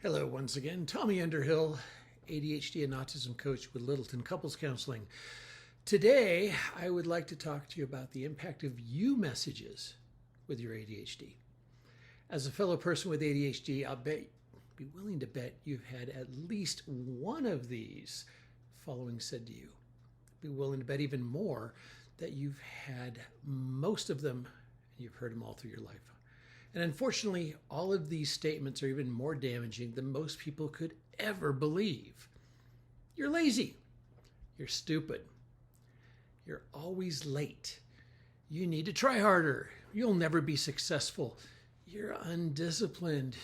Hello, once again. Tommy Underhill, ADHD and autism coach with Littleton Couples Counseling. Today, I would like to talk to you about the impact of you messages with your ADHD. As a fellow person with ADHD, I'll be willing to bet you've had at least one of these following said to you. Be willing to bet even more that you've had most of them and you've heard them all through your life. And unfortunately, all of these statements are even more damaging than most people could ever believe. You're lazy. You're stupid. You're always late. You need to try harder. You'll never be successful. You're undisciplined.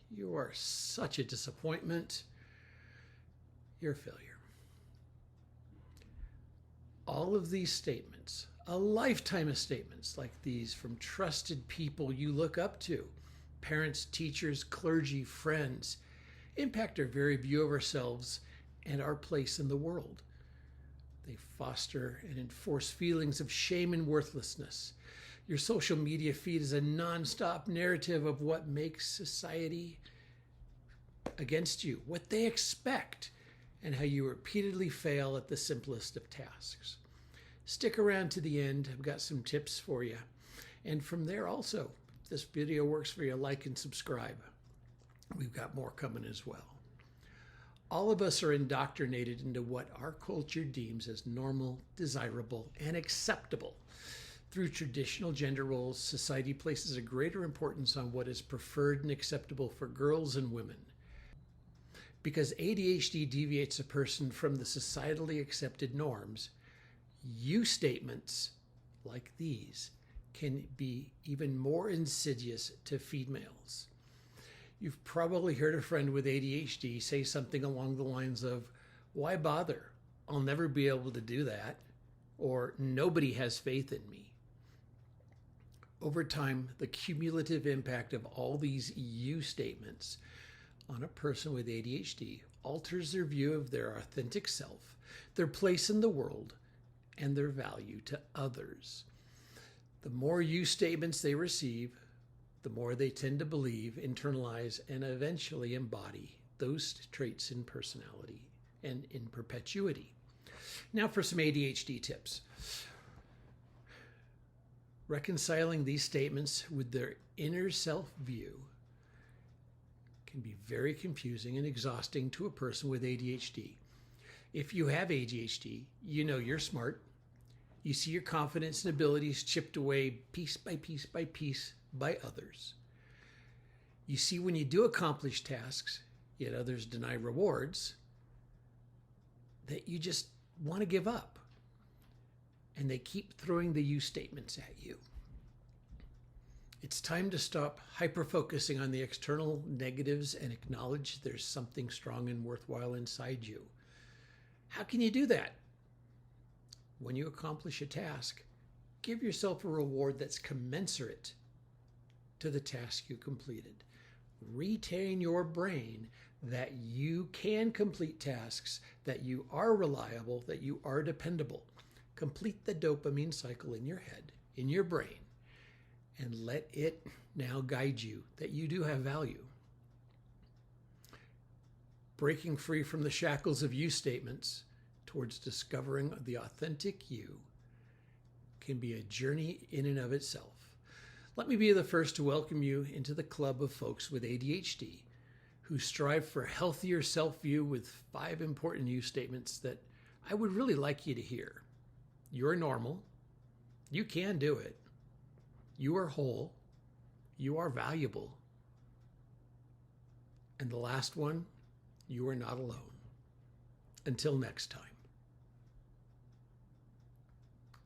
You are such a disappointment. You're a failure. All of these statements, a lifetime of statements like these from trusted people you look up to, parents, teachers, clergy, friends, impact our very view of ourselves and our place in the world. They foster and enforce feelings of shame and worthlessness. Your social media feed is a nonstop narrative of what makes society against you, what they expect, and how you repeatedly fail at the simplest of tasks. Stick around to the end. I've got some tips for you. And from there also, if this video works for you, like and subscribe. We've got more coming as well. All of us are indoctrinated into what our culture deems as normal, desirable, and acceptable. Through traditional gender roles, society places a greater importance on what is preferred and acceptable for girls and women. Because ADHD deviates a person from the societally accepted norms, you statements like these can be even more insidious to females. You've probably heard a friend with ADHD say something along the lines of, "Why bother? I'll never be able to do that," or "Nobody has faith in me." Over time, the cumulative impact of all these you statements on a person with ADHD alters their view of their authentic self, their place in the world, and their value to others. The more you statements they receive, the more they tend to believe, internalize, and eventually embody those traits in personality and in perpetuity. Now for some ADHD tips. Reconciling these statements with their inner self view can be very confusing and exhausting to a person with ADHD. If you have ADHD, you know you're smart. You see your confidence and abilities chipped away piece by piece by piece by others. You see when you do accomplish tasks, yet others deny rewards, that you just want to give up. And they keep throwing the you statements at you. It's time to stop hyper-focusing on the external negatives and acknowledge there's something strong and worthwhile inside you. How can you do that? When you accomplish a task, give yourself a reward that's commensurate to the task you completed. Retain your brain that you can complete tasks, that you are reliable, that you are dependable. Complete the dopamine cycle in your head, in your brain, and let it now guide you that you do have value. Breaking free from the shackles of you statements towards discovering the authentic you can be a journey in and of itself. Let me be the first to welcome you into the club of folks with ADHD who strive for healthier self-view with 5 important you statements that I would really like you to hear. You're normal. You can do it. You are whole. You are valuable. And the last one, you are not alone. Until next time.